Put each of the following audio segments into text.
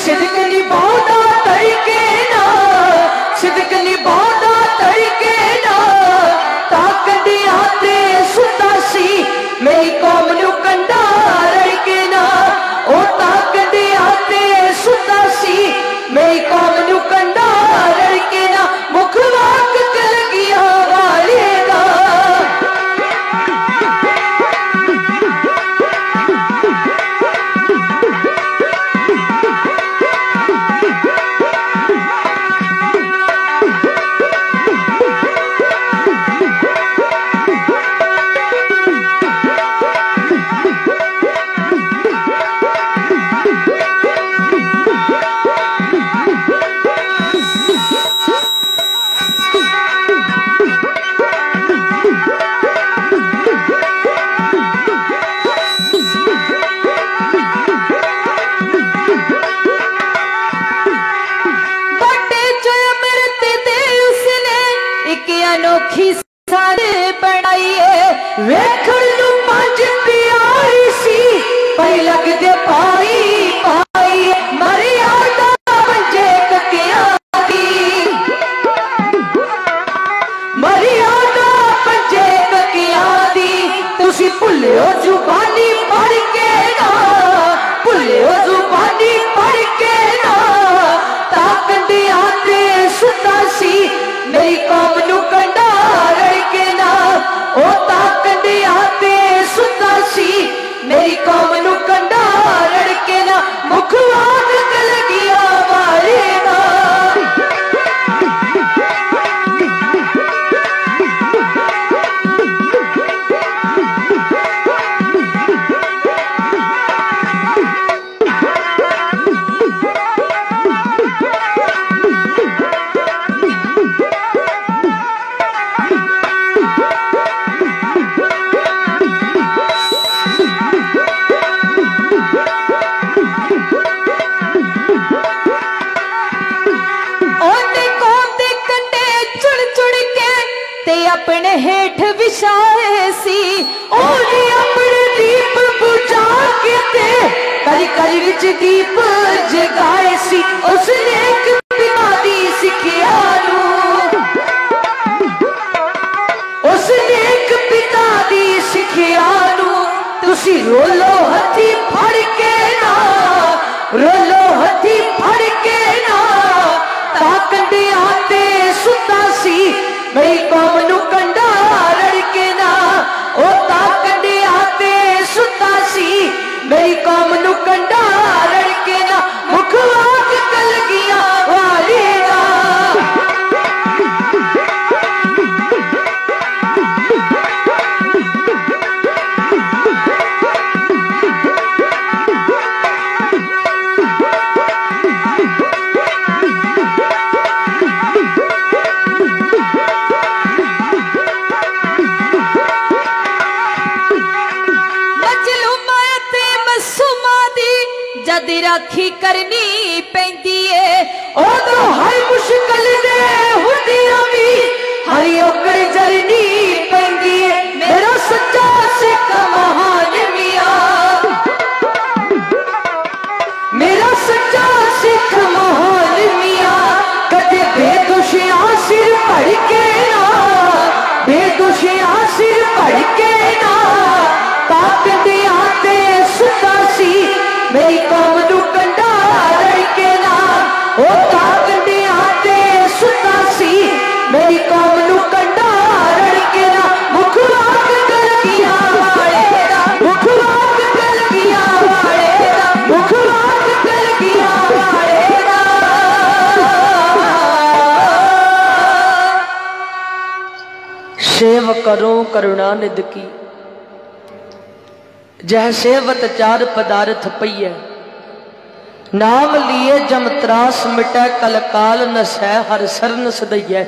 सिदक निभाउंदा तरीके ना, सिदक निभाउंदा तरीके ना, ताकंदियां ते सुता सी मेरी कौम नू कंडा रड़के ना, ओ ताकंदियां ते सुता सी मेरी कौम नू कंडा रड़के ना, मुख वाक कल गया वाले दा। अनोखी सारे बनाइए वेखण नू पंज प्यारी सी पई लगदे पाई पाई मर्यादा पंजे ककिया दी, मर्यादा पंजे ककिया दी। तुसी भुल्लियो जुबानी पढ़ के ना, भुल्लियो जुबानी पढ़ के ना, ताकंदियां ते सुता सी मेरी कौम नू कंडा रड़के ना, ओ ताकंदियां ते सुता सी मेरी कौम नू कंडा रड़के ना, मुख वाक कल गया वाले ना। अपने हेठ विछाए सी ओने अपने दीप बुझा के ते करी करी विच दीप जगाए सी। उसने एक पिता दी सिखिया नू, उसने एक पिता दी सिखिया नू तुसी रोलो हथी फड़ के ना, रोलो हथी फड़ के ना, ताकंदियां ते सुता सी मेरी कौम नू कंडा रड़के ना, ओ ताकंदियां ते सुता सी मेरी कौम नू कंडा रड़के ना, मुख वाक कल गया वाले दा। जद राखी करनी पैंदी है उदों हर मुश्किल दे हुंदियां भी हरी ओकर जरनी पैंदी है। मेरा सच्चा सिख महान मिया, मेरा सच्चा सिख महान मिया, कदे बेदोशियां सिर भड़ के ना, बेदोशियां सिर भड़ के ना, ताकंदियां ते सुता सी मेरी कौम नू कंडा रड़के ना, ओ ताकंदियां ते सुता सी मेरी कौम नू कंडा रड़के ना, मुख वाक कल गया वाले दा, मुख वाक कल गया वाले दा, मुख वाक कल गया वाले दा। सेव करो करुणा निध की जह सेवत चार पदार्थ पईए, नाम लिए जम त्रास मिटै कल काल नसै हर सरन सदैयै,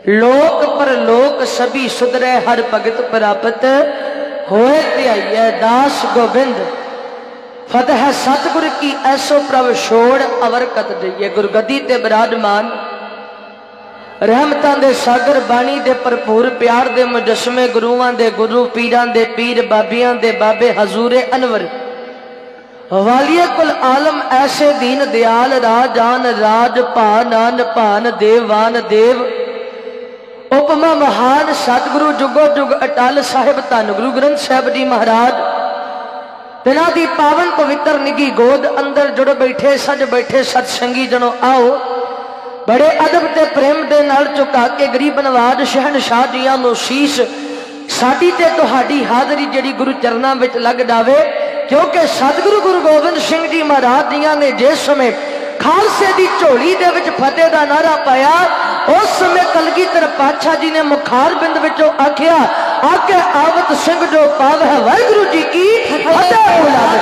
लोक पर लोक सभी सुधरै हर भगत प्राप्त होए ध्याइयै। दास गोबिंद फतह सतगुर की ऐसो प्रभ छोड़ अवर कत दईए। गुरगद्दी ते विराजमान रहमतां दे सागर बाणी दे भरपूर प्यार दे मुजस्मे गुरुआं दे गुरु पीरां दे पीर बाबियां दे बाबे हजूरे अनवर वालिया कुल आलम ऐसे दीन दयाल राजान राज भान भान देवान देव उपमा महान सतगुरु जुगो जुग अटल साहिब धन गुरु ग्रंथ साहिब जी महाराज तिन्हां दी पावन पवित्र निगी गोद अंदर जुड़ बैठे सज बैठे सतसंगी जनो आओ बड़े अदब ते प्रेम दे नाल झुका के गरीब नवाज शहनशाह जियां नूं शीश साडी ते तुहाडी हाज़री जिहड़ी गुरु चरनां विच लग जावे क्योंकि सतगुरु गुरु गोबिंद सिंह जी महाराज जियां ने जिस समय खालसे दी झोली दे विच फतेह दा नारा पाया उस समय कलगीधर पातशाह जी ने मुखार बिंद विचों आख्या आके आवत सिंह जो पाव है वाहिगुरु जी की फतेह बुलावे।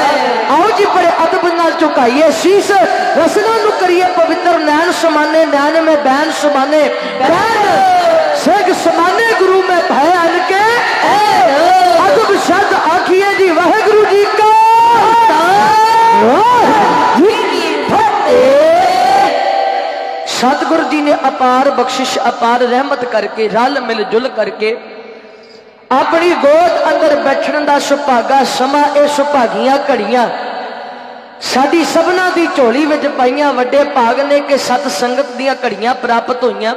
आओ जी बड़े अदब नाल झुकाइए शीश रसना नूं करिए पवित्र नैन समाने नैन में बैन समाने बैन सिंह समाने गुरु में भय अनके अदब शब्द आखिए जी वाहिगुरु जी का सतगुरु जी ने अपार बख्शिश अपार रहमत करके रल मिल जुल करके अपनी गोद अंदर बैठने का सुभागा समा ए सुभागियां घड़ियां साडी सबना दी झोली विच पाईयां वड्डे भाग ने कि सत संगत दियां घड़ियां प्राप्त होईयां।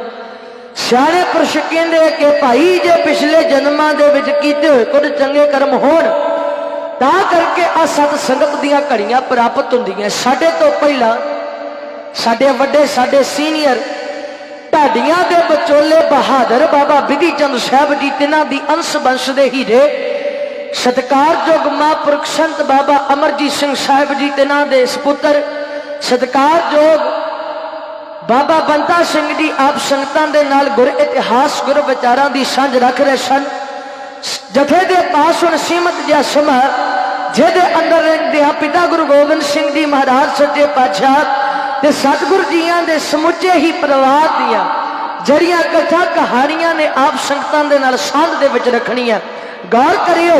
सियाणे पुरश कहंदे कि भाई जे पिछले जन्मां दे विच कीते होए कुछ चंगे कर्म होण तां करके आ सत संगत दियां घड़ियां प्राप्त हुंदियां। साडे तो पहला साडे वड्डे साडे सीनियर ढाडियां दे बचोले बहादुर बाबा बिधि चंद साहब जी तिन्हां दी अंश वंश दे हीरे सत्कारयोग महापुरख संत बाबा अमरजीत सिंह साहब जी तिन्हां दे सपुत्र सत्कारयोग बाबा बंता सिंह जी आप संगतां दे नाल गुर इतिहास गुर विचारां दी सांझ रख रहे सन। जथे दे पास हुण सीमत जिहा समा जिहदे अंदर रहंदे पिता गुरु गोबिंद सिंह जी महाराज सच्चे पातशाह ते सतगुरु जियां दे समुचे ही परिवार दियां जड़ियां कथा कहानियां ने आप संगतां दे नाल सांझ दे विच रखणियां। गौर करियो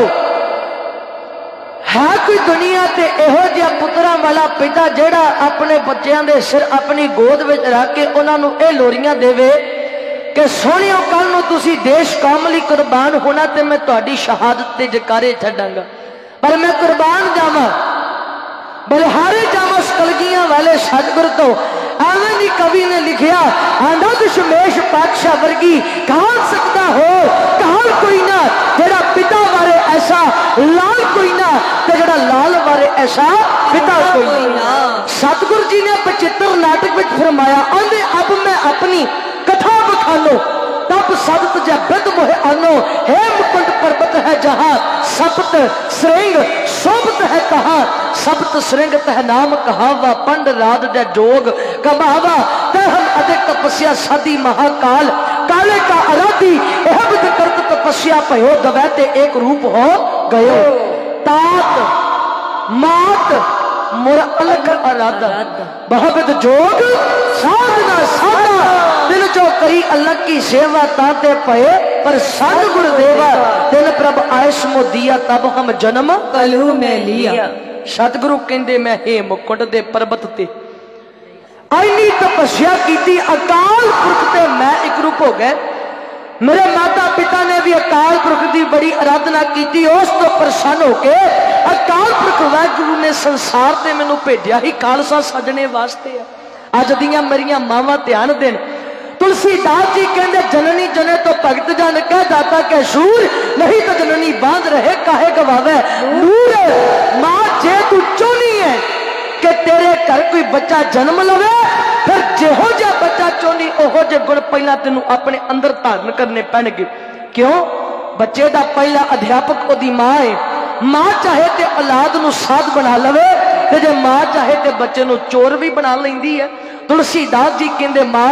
है कोई दुनिया ते इहो जिहा पुत्रां वाला पिता जिहड़ा अपने बच्चों दे सिर अपनी गोद विच रख के उन्हां नूं इह लोरियां देवे कि सोहणियो कल नूं तुसीं देश कौम लई कुर्बान होना ते मैं तुहाडी शहादत ते जकारे छड्डांगा पर मैं कुर्बान जावां बलिहारे जावा कलगियां वाले सतगुरु तो एवं जी कवि ने लिखिया आंदा दशमेश पातशाह वर्गी कहां सकता हो कहां कोई ना जेड़ा पिता वारे ऐसा लाल कोई ना ते जेड़ा लाल वारे ऐसा पिता कोई ना। सतगुरु जी ने बचित्र नाटक में फरमाया आंदे अब मैं अपनी कथा बखानो तब सदत जबद मोहे आनो हे मुकुंद पर्वत है जहां सप्त श्रृंग शोभत है कहा सप्त श्रृंग तह नाम कहावा पंड रात जय जोग कमावा तह हम अधिक तपस्या साधी महाकाल काले का आराधी यह विध करत तपस्या भयो दवैते एक रूप हो गयो तात मात मोर अलग आराधा बहुविध जोग साधना साधा दिल जो करी अलग की सेवा ताते पए पर सतगुरु देवा दिल प्रभ आयस मो दिया तब हम जन्म कलू में लिया। सतगुरु कहंदे मैं हे मुकुट दे पर्वत ते आईनी तपस्या की अकाल पुरख ते मैं एक रूप हो गए। मेरे माता पिता ने भी अकाल पुरख की बड़ी आराधना की उस तो प्रसन्न होके अकाल पुरख वाहिगुरु ने संसार ते मैनू भेजा ही खालसा सजने वास्ते। अज दियां मेरियां मावां ध्यान देन तुलसीदास जी कहते जननी जने तो भगत जन कह दाता के सूर नहीं तो जननी बांध रहे काहे गवावे नूर। मां जे तू चाहनी है कि तेरे घर कोई बच्चा जन्म लवे फिर जिहो जिहा बच्चा चाहनी ओहो जे गुण पहला तेनू अपने अंदर धारण करने पैणगे। क्यों बच्चे का पहला अध्यापक ओदी मां है। मां चाहे ते औलाद नू साध बना लवे ते जे मां चाहे ते बच्चे नू चोर भी बना लैंदी है। तुलसीदास जी कहंदे मां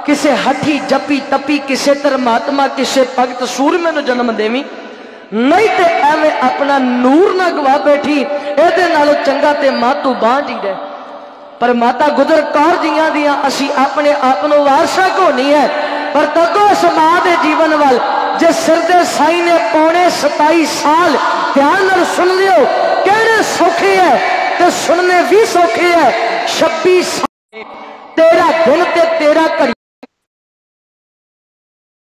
किसे हठी जपी तपी किसे धर्मात्मा किसे भगत सूरमे नू जन्म देवी नहीं ते एवें अपना नूर ना गवा बैठी एदे नालों चंगा ते मां तू बांझ ही रहे। पर माता गुजर कौर जियां दियां असी अपने आप को वारसा होनी है पर तको इस मां दे जीवन वाल जे सिर दे साई ने पौने 27 साल ध्यान नाल सुन लियो कहने सौखे है ते सुनने भी सौखे है। 26 साल 13 दिन ते 13 घड़ी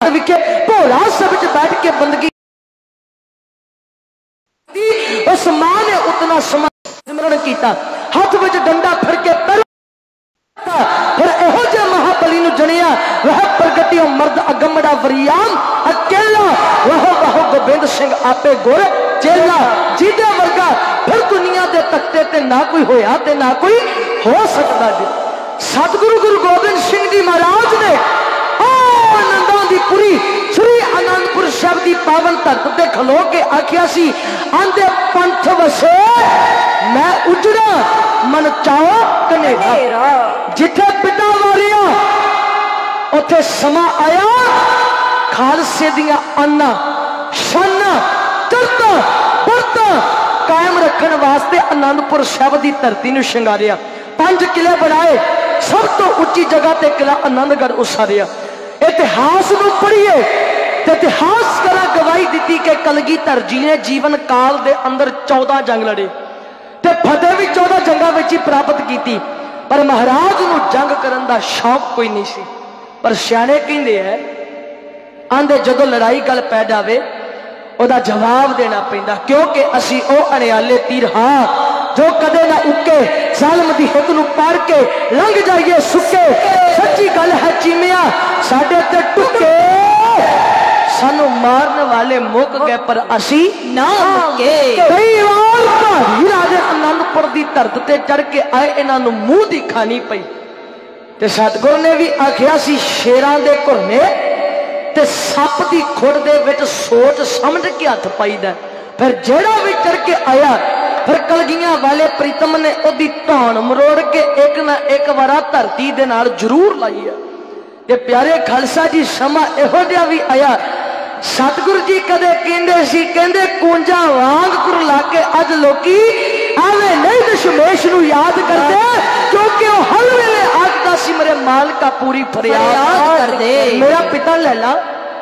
विखे भोला सब बैठ के बंदगी उस मां ने उतना समय सिमरन किया, हाथ में डंडा फड़ के फिर एहो जे महाबली नूं जणिया, वह प्रगटियो मर्द अगमड़ा वरियाम अकेला, वह गोबिंद सिंह आपे गोरे चेला, जिदे वर्गा फिर दुनिया दे तख्ते ते ना कोई होया ते ना कोई हो सकता जी। सतगुरु गुरु गोबिंद सिंह जी महाराज ने आनंदां दी पुरी श्री आनंदपुर साहिब दी पावन धरत ते खलो के आखिया सी, आंदे पंथ वसे मैं उजड़ा मन चाहो कनेरा, जिथे पिता मारिया उथे समा आया, खालसे दियां आना शाना तरता बरता कायम रखने वास्ते आनंदपुर साहिब की धरती नूं शंगारिया, 5 किले बनाए, सब तो उच्ची जगह ते किला आनंदगढ़ उसारिया। इतिहास नूं पढ़िए ते इतिहास करा गवाही दी कि कलगीधर जी ने जीवन काल दे अंदर 14 जंग लड़े ते फतेह भी 14 जंगां विच ही प्राप्त की, पर महाराज नूं जंग करन दा शौक कोई नहीं सी। पर सियाणे कहंदे है, आंदे जदों लड़ाई गल पै जावे ओदा जवाब देना पैंदा, क्योंकि असी ओ अणियाले तीर हां जो कदे ना उके, जालम दी हिक नूं पाड़ के लंघ जाइए सुके, सच्ची गल है चीमिया साडे ते टुके, सानू मारने वाले मुक गए पर असी ना मुके। कई बार भारी राजे आनंदपुर दी धरत ते चढ़ के आए, इन्हां नूं मुंह दी खानी पई ते सतगुर ने भी आखिया सी, शेरां दे घुरने ते सप दी खुड़ दे विच सोच समझ के हथ पाईदा। फिर जेड़ा भी चढ़ के आया, फिर कलगियां वाले प्रीतम ने ओदी धौन मरोड़ के एक ना एक वारा धरती दे नाल जरूर लाई है। ते प्यारे खालसा जी समा इहो जिहा भी आया, सतगुरु जी कदे कहंदे सी, कहंदे कूंजा वांग कुरला के अज लोकी आवे नहीं दशमेश नूं याद करदे, क्योंकि वो हर वेले आखदा सी मेरे मालका पूरी फरियाद कर दे, मेरा पिता ले ला,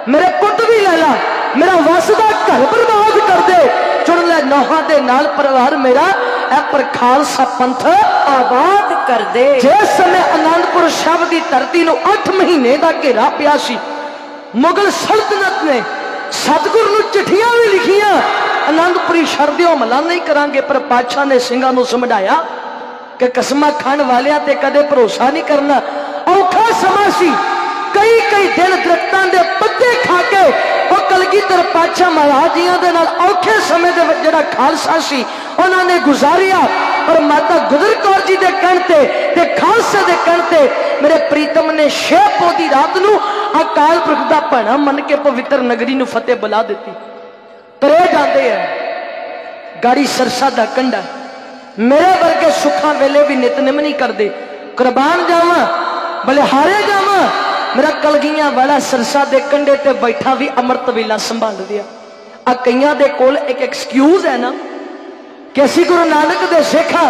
मेरे पुत भी ले ला, मेरा वसदा घर बर्बाद कर दे, चुन ले नौहां दे नाल परिवार मेरा, ऐ पर खालसा पंथ आबाद कर दे। जिस समय आनंदपुर साहिब दी धरती नूं 8 महीने दा घेरा पिया सी, मुगल सल्तनत ने सतगुरु नूं चिट्ठियां भी लिखियां, आनंदपुरी शरदियों हमला नहीं करांगे, पर पातशाह ने सिंघां नूं समझाया कि कसमां खाण वालियां ते कदे भरोसा नहीं करना, औखा समा सी, कई कई दिन दरख्तां दे पत्ते खा के वो कलगीधर पातशाह महाराज जियां दे नाल औखे समय दे विच जिहड़ा खालसा सी उन्होंने गुजारिया, और माता गुजर कौर जी दे कहण ते खालसे दे कहण ते मेरे प्रीतम ने 6 पौं दी रात नूं अकाल पुरख दा भाणा मन के पवित्र नगरी नूं फतेह बुला दित्ती। तरे जांदे है गाड़ी सरसा दा कंडा, मेरे वर्गे सुखा वेले भी नितनेम नहीं करते, कुर्बान जावां बलिहारे जावां, मेरा कलगियां वाला सरसा दे कंडे ते बैठा भी अमृत वेला संभाल दिया। आ कईयां दे कोल एक एक्सक्यूज है ना कि असी गुरु नानक दे सिखा,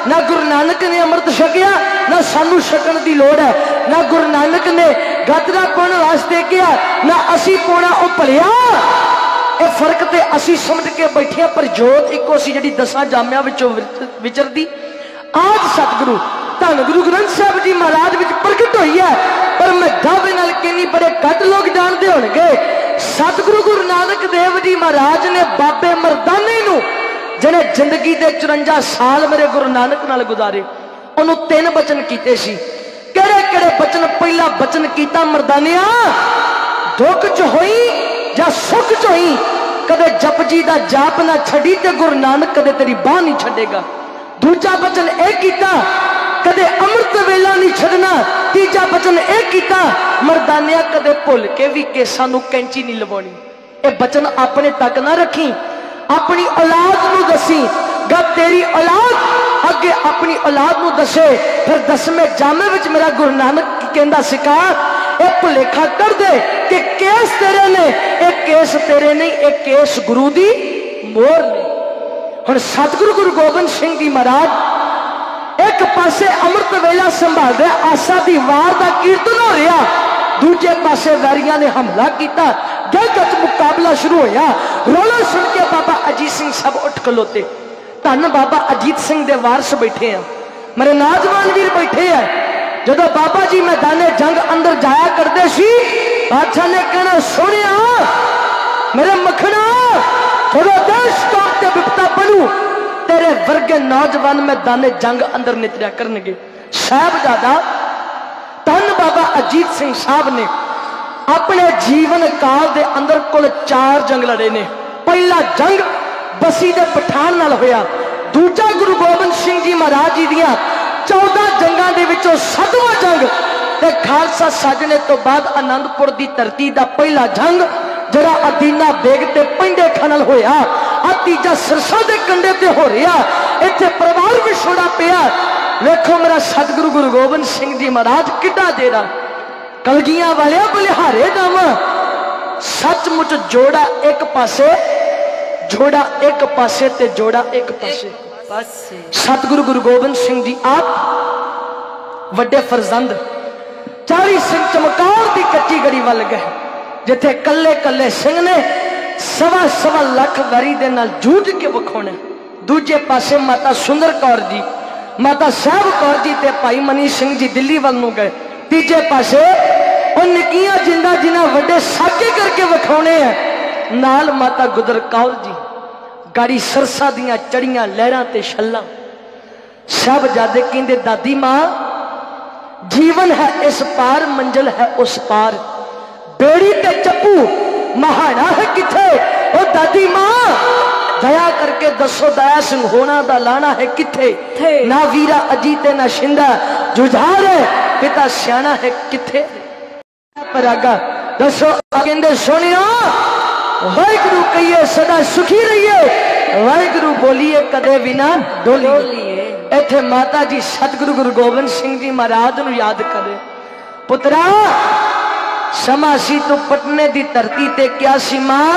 ना गुरु नानक ने अमृत छकिया, ना सानू छकण दी लोड़ है, ना गुरु नानक ने गाजरा पाउण वास्ते किया, ना असी पाउणा ओ भलिया। ये फर्क ते असी समझ के बैठे, पर जोत इको सी जिहड़ी 10 जामियां विचों विचरदी। आज सतगुरु धन गुरु ग्रंथ साहिब जी महाराज विच प्रगट हुई है, पर मैं दावे नाल कहनी बड़े घट लोग जानते होणगे, सतगुरु गुरु नानक देव जी महाराज ने बाबे मरदाने नूं जिहने जिंदगी दे 54 साल मेरे गुरु नानक नाल गुजारे, उन्होंने 3 बचन कीते सी। केड़े केड़े बचन? पहला बचन कीता, मरदानिया दुख च होई या सुख च होई कदे जपजी दा जाप ना छड़ी ते गुरु नानक कदे तेरी बाह नहीं छड़ेगा। दूजा बचन एक कीता, कदे अमृत वेला नहीं छड़ना। तीजा बचन एक कीता, मरदानिया कदे भुल के भी केसां नूं कैंची नहीं लवाउणी। ये बचन अपने तक ना रखी, अपनी औलाद नूं दसी, गा तेरी औलाद अगे अपनी औलाद नूं दसे। फिर 10वें जामे विच मेरा गुरु नानक कहंदा सिखा, ये भुलेखा कर दे कि केस तेरे ने, एक केस तेरे नहीं, एक केस गुरु दी मोहर ने। हुण सतगुरु गुरु गोबिंद सिंह जी महाराज एक पासे अमृत वेला संभाल रहे, आसा दी वार दा कीर्तन हो रहा, दूजे पासे वैरियां ने हमला किया, जगत मुकाबला शुरू होया। रोला सुन के बाबा अजीत सिंह सब उठ खलोते। धन बाबा अजीत सिंह दे वारस बैठे हैं, मेरे नौजवान वीर बैठे हैं। जब बाबा जी मैदाने जंग अंदर जाया करते सी, बादशाह ने कहना, सोनिया मेरे मखना, थोड़ा देश कौम ते विपता बनू, तेरे वर्गे नौजवान मैदाने जंग अंदर नितरिया करनगे। साहिबजादा धन बाबा अजीत सिंह साहब ने अपने जीवन काल के अंदर कुल 4 जंग लड़े ने। पहला जंग बसी दे पठान नाल होया, दूजा गुरु गोबिंद सिंह जी महाराज जी दियां 14 जंगां दे विचों 7वां जंग ते खालसा साजने तो बाद आनंदपुर की धरती का पहला जंग जरा अदीना बेग ते पिंडे खानल होया। आ तीजा सिरसा के कंडे ते हो रहा, इत्थे परिवार विछोड़ा पिया। वेखो मेरा सतगुरु गुरु गोबिंद सिंह जी महाराज किड्डा देरा कलगियां वाले बलिहारे दम। सचमुच जोड़ा एक पासे, जोड़ा एक पासे ते जोड़ा एक पासे। सतगुरु गुरु गोबिंद सिंह जी आप वड्डे फरजंद 40 सिंह चमकौर की कच्ची गड़ी वल गए, जिथे कले कले सिंह ने 1.25 लाख वरी दे नाल जूझ के विखाने। दूजे पासे माता सुंदर कौर जी, माता साहब कौर जी ते भाई मनी सिंह जी दिल्ली वाल नूं गए। तीजे पासे और निकियां जिंदा जिन्हां वड्डे साके करके विखाने हैं, नाल माता गुजर कौर जी गाड़ी सरसा दियां चढ़ियां लहरां ते छल्लां। साहिबजादे कहंदे दादी मां जीवन है इस पार, मंजिल है उस पार, बेड़ी ते चप्पू महाना है किथे। ओ दादी मां दया करके दसो दया सिंह होना दा लाना है किथे। ना वीरा अजीते ना शिंदा जुझार है, पिता सियाना है किथे। परागा दसो कहंदे सोनिया वाहिगुरु कहिए सदा सुखी रहिए, वाहिगुरु बोलिए कदे भी ना डोलिए। इत्थे माता जी सतगुरु गुरु गोबिंद सिंह जी महाराज नूं याद करे। पुत्रा समा सी तू पटने की धरती ते क्या सी मां,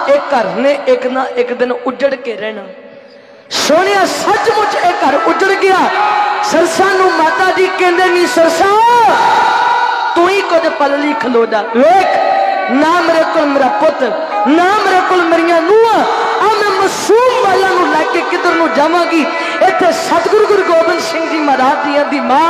एक घर ने एक ना एक दिन उजड़ के रहना। सोनिया सचमुच एक घर उजड़ गया। सरसा नूं माता जी कहंदे नी सरसा तू ही कुछ पल लई खलो जा, वेख ना मेरे को मेरा पुत ना मेरे को मेरिया नूंहां, आ मैं मासूम वाला नूं लैके किधर नूं जावांगी। इत्थे सतगुरु गुरु गोबिंद सिंह जी महाराज जी दी मां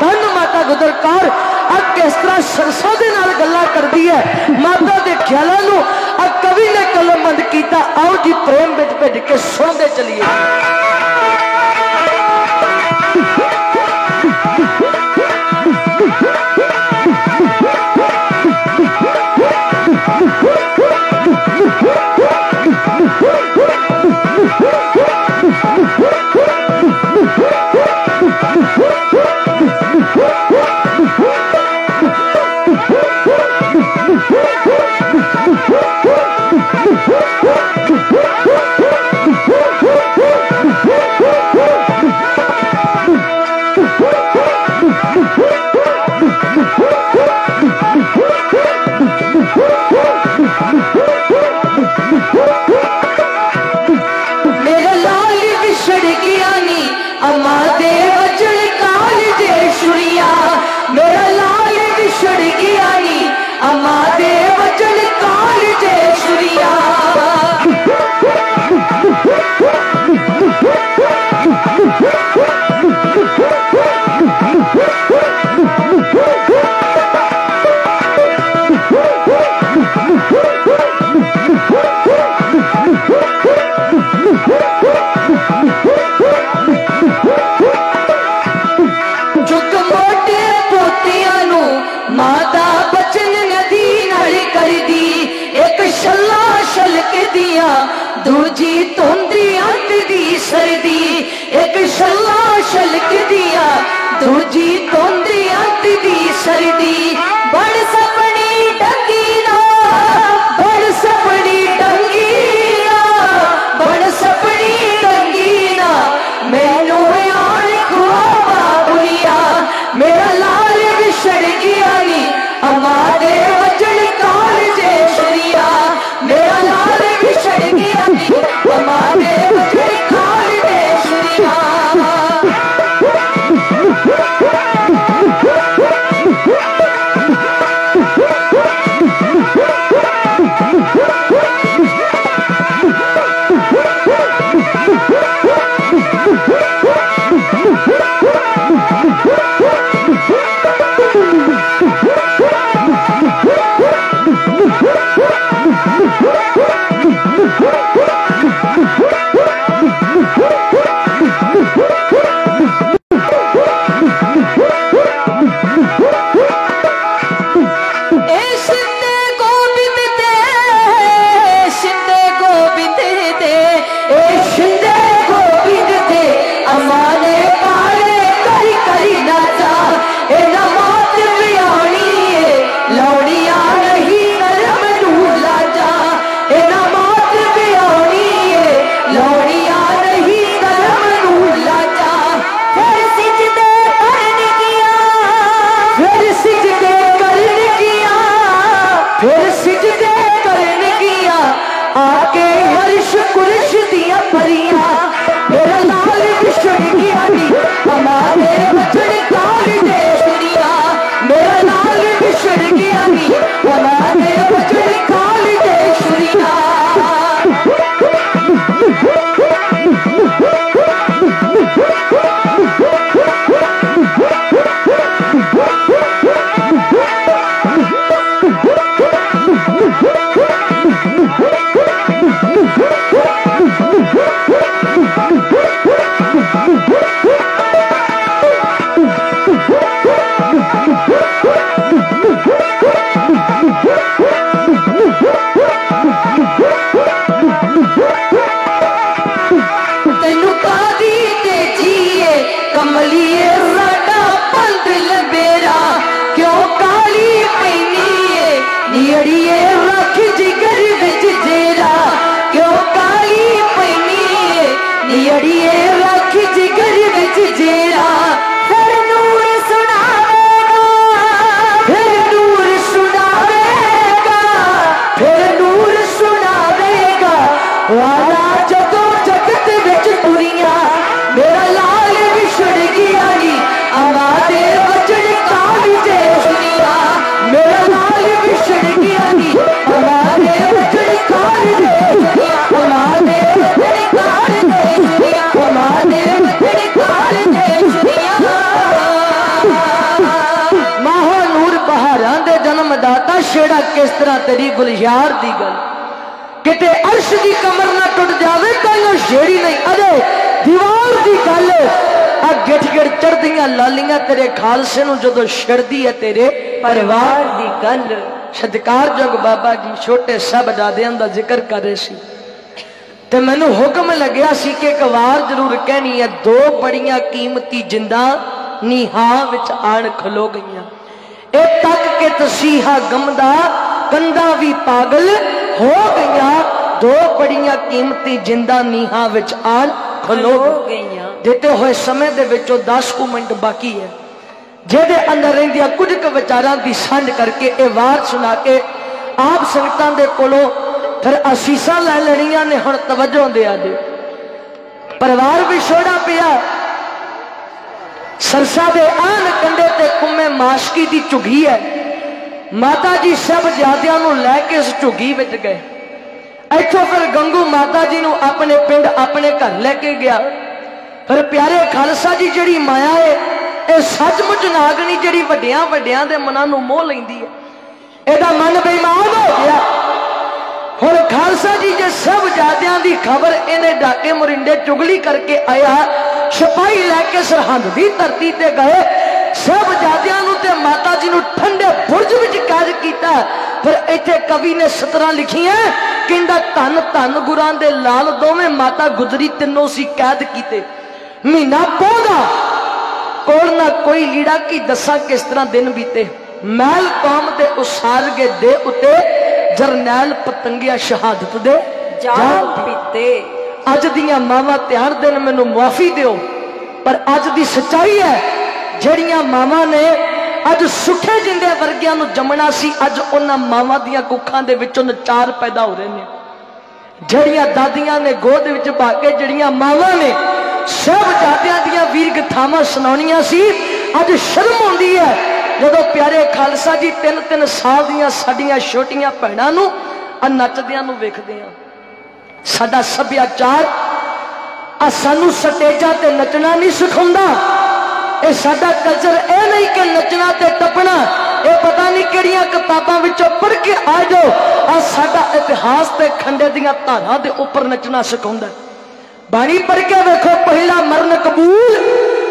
धन माता गुजर कौर अब किस तरह सरसा दे नाल गल्लां करदी है। माता दे ख्यालां नूं अब कवि ने कलमबंद कीता। आओ जी प्रेम विच भिज के सुणदे चलिए। दूजी तोंदी अंत दी सर्दी, एक शल्ला शलक दिया दूजी तोंदी अंत दी सर्दी। बड़ सपनी डंगी ना बड़ सपनी डंगी ना बड़ सपनी डंगी ना, मैनू यार खुआवा बुलिया मेरा लाल विछड़ गया नी हमारे वजन काल जे शुरिया। मेरा लाल विछड़ गया नी हमारे वजन काल जे शुरिया। दिया परियां मेरा लाल विछड़ गया नी हमारे बचड़ काल दे सुनिया मेरा लाल विछड़ गया नी हमारे बचड़ काल दे सुनिया छेड़ा किस तरह तेरी गुलजार दी गल किते अर्श की कमर ना टुट जावे कहीं छेड़ी नहीं अरे दीवार की गल आ गिठ गिठ चढ़दियां लालियां तेरे खालसे नूं जदों छिड़दी है तेरे परिवार की गल सत्कारयोग बाबा जी छोटे साहबजादियां दा जिक्र कर रहे सी ते मैनूं हुक्म लग्या सी कि एक वार जरूर कहनी है दो बड़ियां कीमती जिंदा नीहां विच आण खलो गईयां तक के तसीहा गमदा कंधा भी पागल हो गया दो बड़ियां कीमती जिंदा नीहां विच आन खलो गईयां देते हुए समय दे विचों 10 मिनट बाकी है जेदे अंदर रहिंदियां कुछ क विचारां दी सांझ करके ए वार सुना के आप संगतां दे कोलों फिर असीसां लै लड़ियां ने हुण तवज्जो दिया दे परिवार विछोड़ा पिया सरसा दे आन कंडे ते कुम्मे माशकी दी झुगी है माता जी सब ज्यादियां नूं लैके इस झुगी विच गए इथों फिर गंगू माता जी नूं अपने पिंड अपने घर लेके गया फिर प्यारे खालसा जी जिहड़ी माया है ये सचमुच नागनी जिहड़ी वड्डियां वड्डियां दे मनां नूं मोह लैंदी है इहदा मन बेईमान हो गया हुण खालसा जी जे सब ज्यादियां दी खबर इन्हें डाके मुरिंडे चुगली करके आया सिपाही लैके सरहंद की धरती ते गए सब जादियां नूं ते माता जी नूं ठंडे बुरज विच कैद कीता फिर इत्थे कवि ने सतरां लिखियां कहंदा धन धन गुरां दे लाल दोवें माता गुजरी तिन्नों सी कैद कीते महीना पौंदा कोल ना कोई लीड़ा की दसा किस तरह दिन बीते मैल कौम ते उसार गए दे उते जरनैल पतंगिया शहादत दे जाल पीते अज दियां मावां त्यार दिन मैनू मुआफी दिओ पर अज दी सच्चाई है जड़ियां मावां ने अज सुखे जिंदे वर्गियां नू जमना सी अज उन्हां मावां दियां कुखां दे विचों नचार पैदा हो रहे ने जड़ियां दादियां ने गोद विच पा के जड़ियां मावां ने सब जादियां दियां वीर गथावां सुनाउणियां सी अज शर्म आउंदी है जदों प्यारे खालसा जी 3-3 साल दियां साडियां छोटियां भैणां नू नचदियां नू वेखदे आ साडा सभ्याचार सानू स्टेजां ते नचना नहीं सिखाउंदा ये साडा कल्चर ए नहीं कि नचना ते टपना ये पता नहीं किहड़ियां किताबां विचों पढ़ के आ जाओ आ साडा इतिहास ते खंडे दियां धारां दे उपर नचना सिखाउंदा बाणी पढ़ के देखो पहला मरण कबूल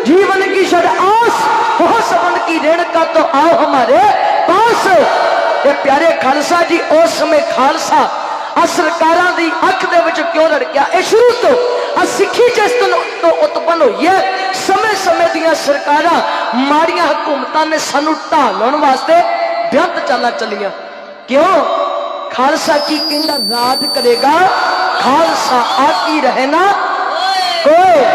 जीवन की शड आस हो सबन की रेणुका तो आओ हमारे पास ये प्यारे खालसा जी उस समय खालसा सरकारां दी अख दे विच क्यों लड़किया शुरू तो सिक्खी जिस तो उत्पन्न हुई है समय समय दियां सरकारां माड़ियां हुकूमतां ने सानू ढालण वास्ते बेअंत चालां चलियां क्यों खालसा की कहंदा राज करेगा खालसा आती रहे ना कोई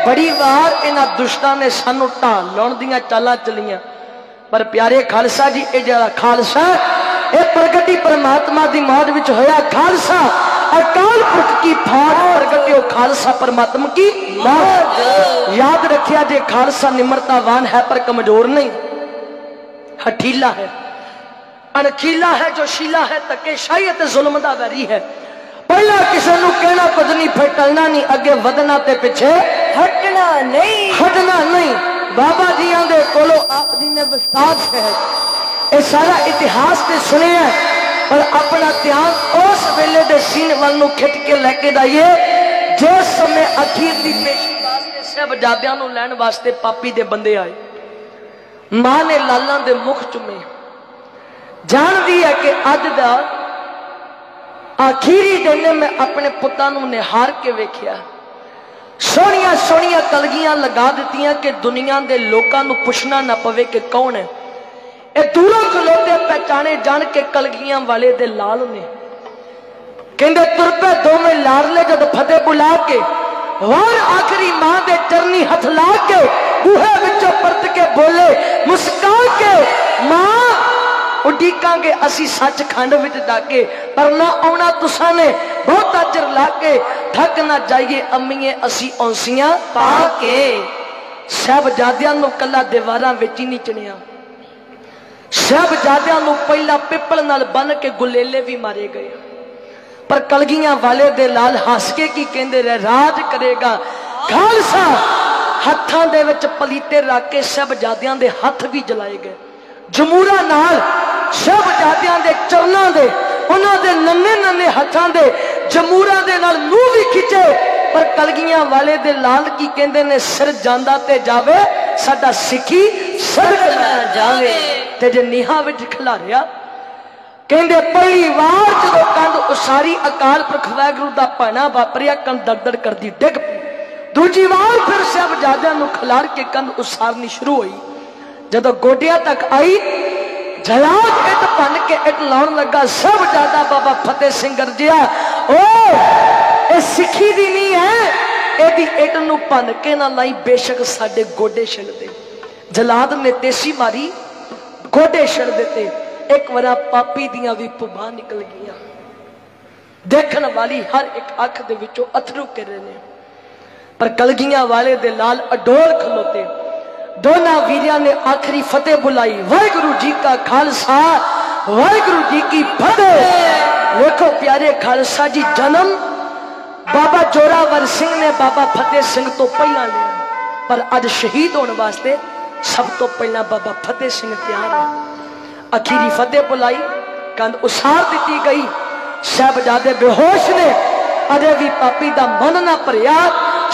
बड़ी बार इन्हां दुष्टां ने सानू ढालण दियां चालां चलियां पर प्यारे खालसा जी ये जिहड़ा खालसा ये प्रगति परमात्मा की मौज विच होया खालसा अकाल पुरख की फाड़ प्रगट्यो खालसा परमात्मा की मौत। याद रखिया जे खालसा निम्रतावान है पर कमजोर नहीं, हठीला है, अनखीला है, जो शीला है, धक्केशाही ते जुल्म दा वैरी है। पहला किसी को कहना कुछ नहीं, फिर टलना नहीं, अगे वधना ते पिछे हटना नहीं, हटना नहीं। बाबा जी आंदे कोलो आप जी ने विस्तार से है ये सारा इतिहास ते सुने है, पर अपना ध्यान उस वेले दे सीन वाल नूं खिच के लेके जाइए जिस समय अखीर दी पेशी वास्ते साहबजादियां नूं लैण वास्ते पापी दे बंदे आए। मां ने लालां दे मुख चुमे, जानदी है कि अज दा आखिरी दिन मैं अपने पुत्तां नूं निहार के वेखिया। सोहणियां सोहणियां कलगियां लगा दित्तियां कि दुनिया के लोगों नूं पुछना ना पवे कि कौन है ये। दूरों खलोते पहचाने जान के कलगियां वाले दे लाल ने। कहंदे तुर पे दोवें लाडले जद फतेह बुला के और आखिरी मां दे चरनी हथ ला के बूहे विचों परत के बोले मुस्का के मां उडीकांगे असी सचखंड विच जाके, पर ना आउणा तुसां ने बहुता चिर ला के, थक ना जाइए अम्मीए असी औंसियां पा के। साहबजादियां नूं कला दीवारां विच ही नहीं चिणिया, साहबजादियां नूं पहला पिपल नाल बन के गुलेले भी मारे गए। पर कलगियां वाले दे लाल हस के की कहंदे रहे राज करेगा खालसा। हत्थां दे विच पलीते रख के साहबजादियां दे हथ भी जलाए गए। जमूरा नाल साहबजादियां दे चरनां दे उन्हां दे नन्हे नन्हे हत्थां दे जमूरा दे नाल मुंह भी खिंचे। पर कलगियां वाले दे लाल की कहंदे ने सिर जांदा ते जावे साडा सिखी सड़क ना जावे। ते जे नीहां विच खिलारिया कहंदे पहली वार जदों कंध उसारी अकाल पुरख वाहिगुरू दा भाना वापरिया कंध दड़ करदी डिग पई। दूजी वार फिर साहबजादियां नूं खिलार के कंध उसारनी शुरू हुई। जदों गोडिया तक आई जलाद इट भन के इट लाउण लगा। साहबजादा बाबा फतेह सिंह गरजिया ओ ये सिखी दी नहीं है, एदी इट नूं भन के ना लाई बेशक साडे गोडे छिल दे। जलाद ने तेसी मारी, गोडे छिल दिते। एक बार पापी दियां भी पुबां निकल गईयां। देखण वाली हर एक अख दे विचों अथरू गिरे ने। पर कलगियां वाले दे लाल अडोल खलोते। दोनों वीरिया ने आखिरी फतेह बुलाई। वाहिगुरु जी का खालसा, वाहिगुरु जी की फतेह। देखो प्यारे खालसा जी, जन्म बाबा जोरावर सिंह ने बाबा फतेह सिंह तो पहला लिया, पर अज शहीद होने वास्ते सब तो पहला बाबा फतेह सिंह तैयार है। अखीरी फतेह बुलाई, कंध उसार दी गई। साहबजादे बेहोश ने, अजे भी पापी का मन ना भरिया।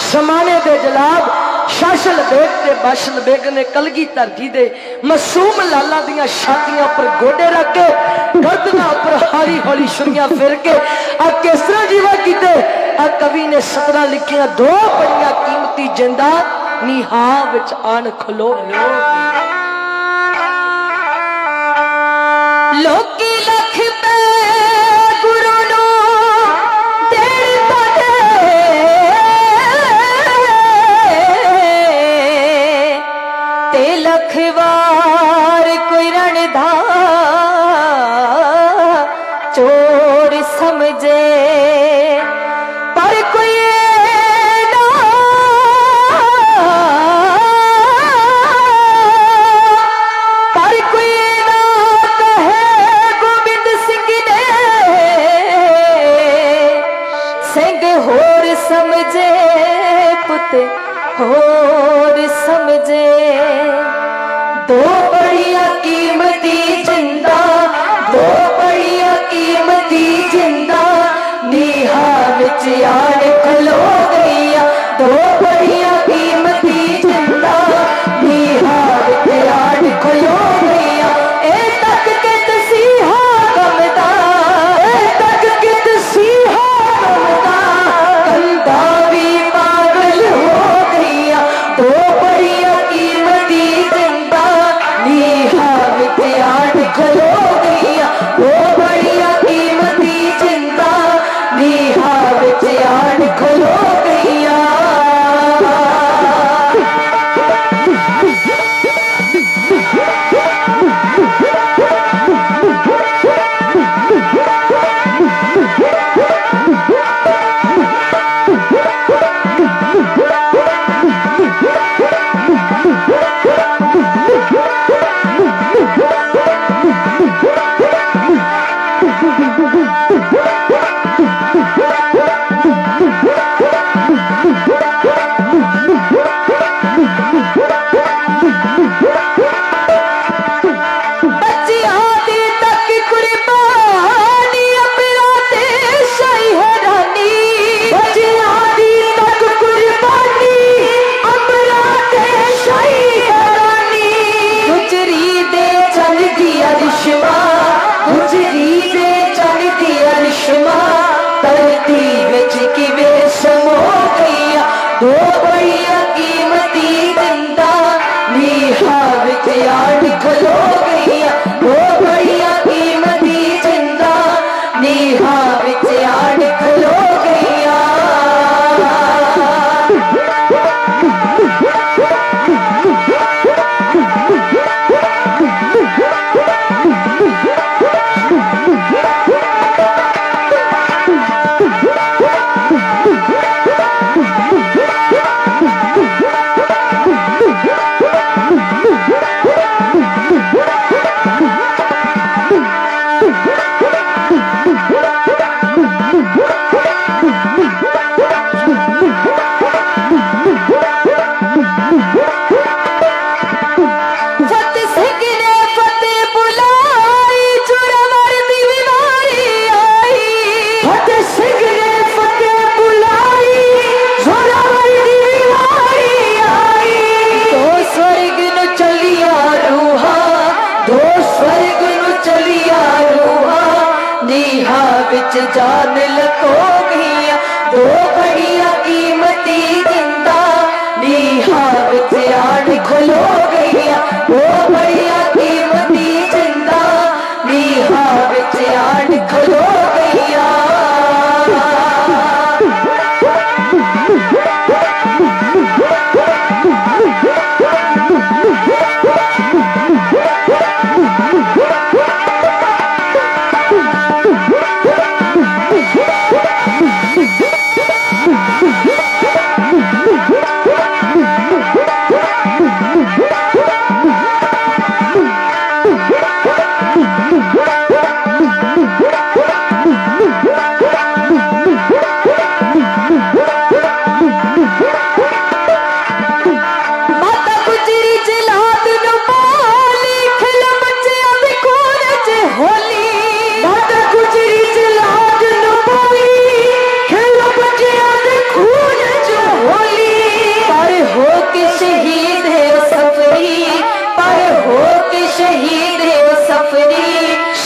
समाने दे जलाद शाशल बेग ते बाशल बेग ने कलगीधर जी दे मासूम लाला दियां छातियां पर गोडे रख के गर्दना पर हौली हौली छुरियां फिर के आ किस तरह जीवा कीते। आ कवि ने 17 लिखियां दो बड़ियां कीमती जिंदा नीहा विच आन खलो। लोकी लख पे गुरु नो ते लखवार कोई रणधा चोर समझे, पर कोई ना कहे गोबिंद सिंह ने सिंह होर समझे पुत होर समझे। दो बड़िया कीमती जिंदा, दो बड़िया कीमती जिंदा नीहा विच आन खलो गईया। दो बड़िया कीमती जिंदा नीहा विच आन खलो गईया। ए तक के तसीहा गमदा, ए तक के तसीहा गमदा कंधा भी पागल हो गईया। दो बड़िया कीमती जिंदा नीहा विच आन खलो गईया। दो बड़िया कीमती जिंदा नीहा विच आन खलो गईया। जान लको गईया दो बड़िया कीमती जिंदा नीहा विच आड़ खलो गईया दो बड़िया कीमती जिंदा नीहा विच आड़ खलो गईया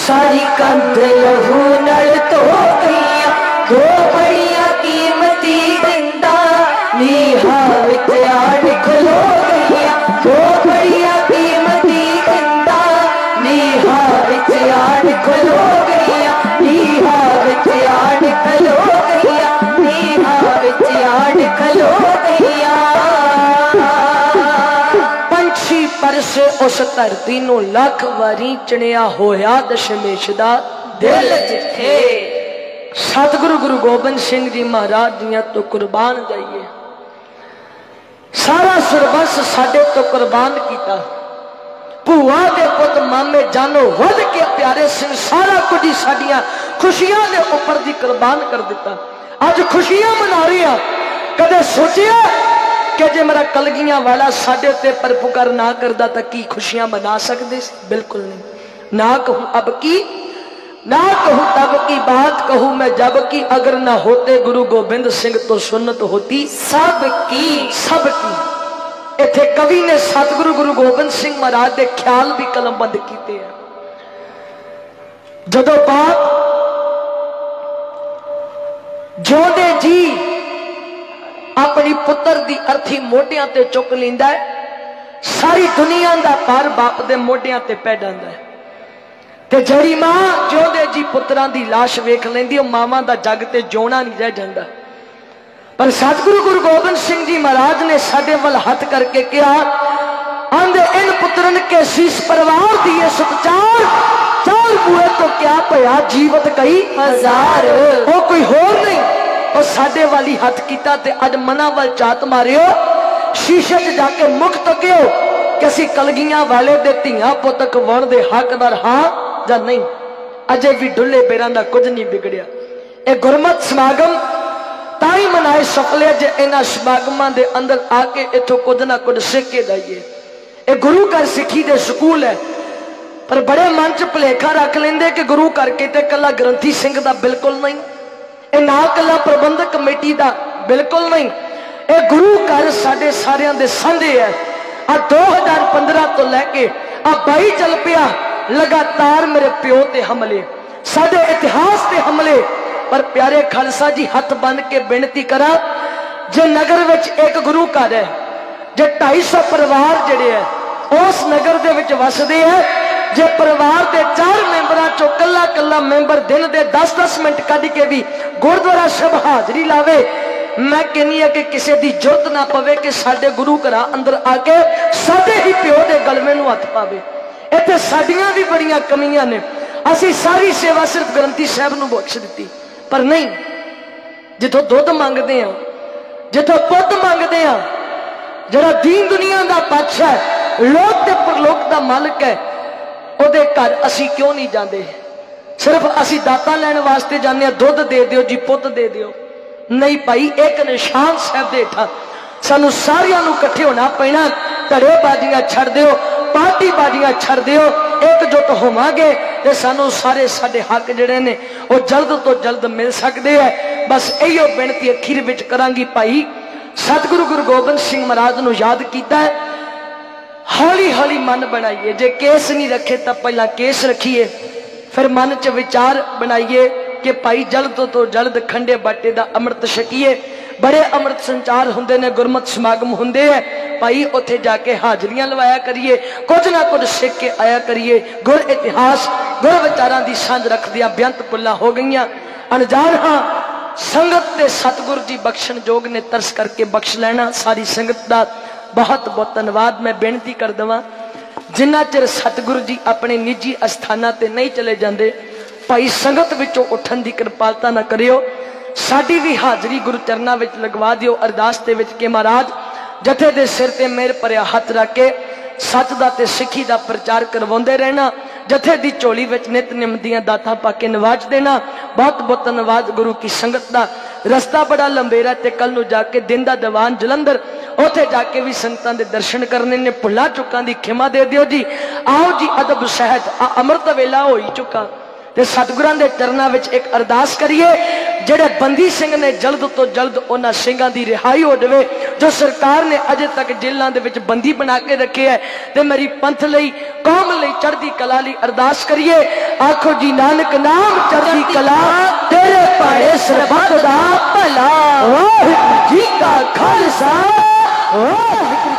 सारी कंध लहू नल तो गईया दो बड़िया कीमती जिंदा नीहा विच आड़ खलो गईया दो बड़िया कीमती जिंदा नीहा विच आड़ खलो गईया नीहा विच आड़ खलो गईया नीहा विच आड़ खलो गईया पंछी परसे उस धरती नूं लख वारी चढ़िया होया दशमेश दा दिल जिथे सतगुरु गुरु गोबिंद सिंह जी महाराज दियां तो कुर्बान जाइए सारा सरबस साडे तो कुर्बान किया भूआ दे पुत मामे जानो वध के प्यारे सिंह सारा कुछ ही साडियां खुशियां दे उपर दी कुर्बान कर दिता अज खुशियां मना रही हैं कदे सोचिया कि जे मेरा कलगियां वाला साडे ते परपुकार ना करदा तां की खुशियां मना सकदे बिल्कुल नहीं ना कहूं अब की ना कहूं तब की बात कहूं मैं जब की अगर ना होते गुरु गोबिंद सिंह तो सुन्नत होती सब की इत्थे कवि ने सतगुरु गुरु गोबिंद सिंह महाराज के ख्याल भी कलमबंद किए हैं जदों बाप जोदे जी अपनी पुत्र की अर्थी मोढियां ते चुक लैंदा है सारी दुनिया का भार बाप दे मोढियां ते पै जांदा है ते जड़ी मां जोदे जी पुत्रां दी लाश वेख लैंदी मावां दा जग ते जोना नहीं रह जांदा पर सतगुरु गुरु गोबिंद सिंह जी महाराज ने साडे वल हाथ करके कहा आंदे इन पुत्रन के शीश परवार दिए सतचार चार बुए तो क्या भया जीवत कई हजार वो कोई होर नहीं और साडे वाली हाथ कीता ते अज मना वाल चात मारियो शीशे च जाके मुख तकियो कि असी कलगियां वाले दे धियां पुत कवाउण दे हकदार हां जां नहीं अजे भी डुल्ले बेरां दा कुछ नहीं बिगड़िया ये गुरमत समागम ताई मनाए सफले जे इन्हां समागमां दे अंदर आके इथों कुछ ना कुछ सिख के जाइए ये गुरु घर सिखी दे स्कूल है पर बड़े मन च भुलेखा रख लेंदे कि गुरु करके ते कला ग्रंथी सिंह दा बिल्कुल नहीं ये ना कला प्रबंधक कमेटी का बिल्कुल नहीं ये गुरु घर साडे सारियां दे सांझे है आ 2015 तो लैके आ 22 चल पिया लगातार मेरे प्यो ते हमले साडे इतिहास ते हमले पर प्यारे खालसा जी हाथ बन के बेनती करा जे नगर विच एक गुरु घर है जे 250 परिवार जिहड़े है उस नगर दे विच वसदे है जे परिवार के 4 मैंबरां चों कला कला मैंबर दिन के 10-10 मिनट कढ के भी गुरुद्वारा साहब हाजरी लावे मैं कहनी है कि किसी की जरूरत ना पवे कि साडे गुरु घर अंदर आके साडे ही प्यो के गलवे नूं हथ पावे इत्थे साडियां भी बड़ियां कमियां ने असीं सारी सेवा सिर्फ ग्रंथी साहब नूं बख्श दित्ती पर नहीं जिथों दुध मंगदे आ जिथों पुत मंगदे आ जिहड़ा दीन दुनिया का बादशाह है लोक ते परलोक का मालिक है ਉਹਦੇ घर असी क्यों नहीं जाते सिर्फ असी दाता लैन वास्ते जाने दुध दे दियो जी पुत दे दियो नहीं भाई एक निशान साहब दे हेठां सानू सारियां नू इकट्ठे होना पैना धड़े बाजियां छड़ दियो पार्टी बाजियां छड़ दियो एकजुट होवांगे ते सानू सारे साडे हक जिहड़े ने वो जल्द तो जल्द मिल सकते हैं बस इहो बेनती अखीर विच करांगी भाई सतगुरु गुरु गोबिंद सिंह महाराज नू याद कीता है हौली हौली मन बनाइए जे केस नहीं रखे तो पहला केस रखिए फिर मन च विचार बनाइए कि भाई जल्द तो जल्द खंडे बाटे दा अमृत छकीए। बड़े अमृत संचार हुंदे ने, गुरमत समागम हुंदे है भाई, उत्थे जाके हाजरियां लवाया करिए, कुछ ना कुछ सीख के आया करिए। गुर इतिहास गुर विचारां दी सांझ रखदियां बेअंत पुल्लां हो गईयां। अनजान हाँ संगत ते सतगुरु जी बख्शण जोग ने, तरस करके बख्श लेना। सारी संगत दा बहुत बहुत धन्यवाद। मैं बेनती कर देवां जिन्ना चिर सतगुरु जी अपने निजी अस्थानां ते नहीं चले जाते, भाई संगत विचों उठन की कृपालता ना करियो। साडी भी हाजरी गुरु चरना विच लगवा दियो अरदास दे विच कि महाराज जथे दे सिर ते मेहर भरिया हथ रख के सच दा ते सिੱਖੀ दा प्रचार करवाउंदे रहना। जथे दी झोली विच नित निम दियां दातां पाके नवाज देना। बहुत बहुत धन्यवाद। गुरु की संगत दा रस्ता बड़ा लंबेरा ते कल नूं जाके दिन दा दीवान जलंधर उत्थे जाके भी संगतां दे दर्शन करने ने। भुल्ला चुकां दी खिमा दे दियो जी। आओ जी अदब सहत अमृत वेला हो ही चुका ते सतगुरां दे चरनां विच एक अरदास करिए जेड़े बंदी सिंह ने जल्द तो जल्द उन्हां सिंघां दी रिहाई हो जावे जो सरकार ने अजे तक जेलां दे विच बंदी बना के रखे है। ते मेरी पंथ लई कौम लई चढ़दी कला लई अरदास करिए। आखो जी नानक नाम चढ़दी कला तेरे भाड़े सरबत दा भला। वाहिगुरू जी का खालसा वाहिगुरू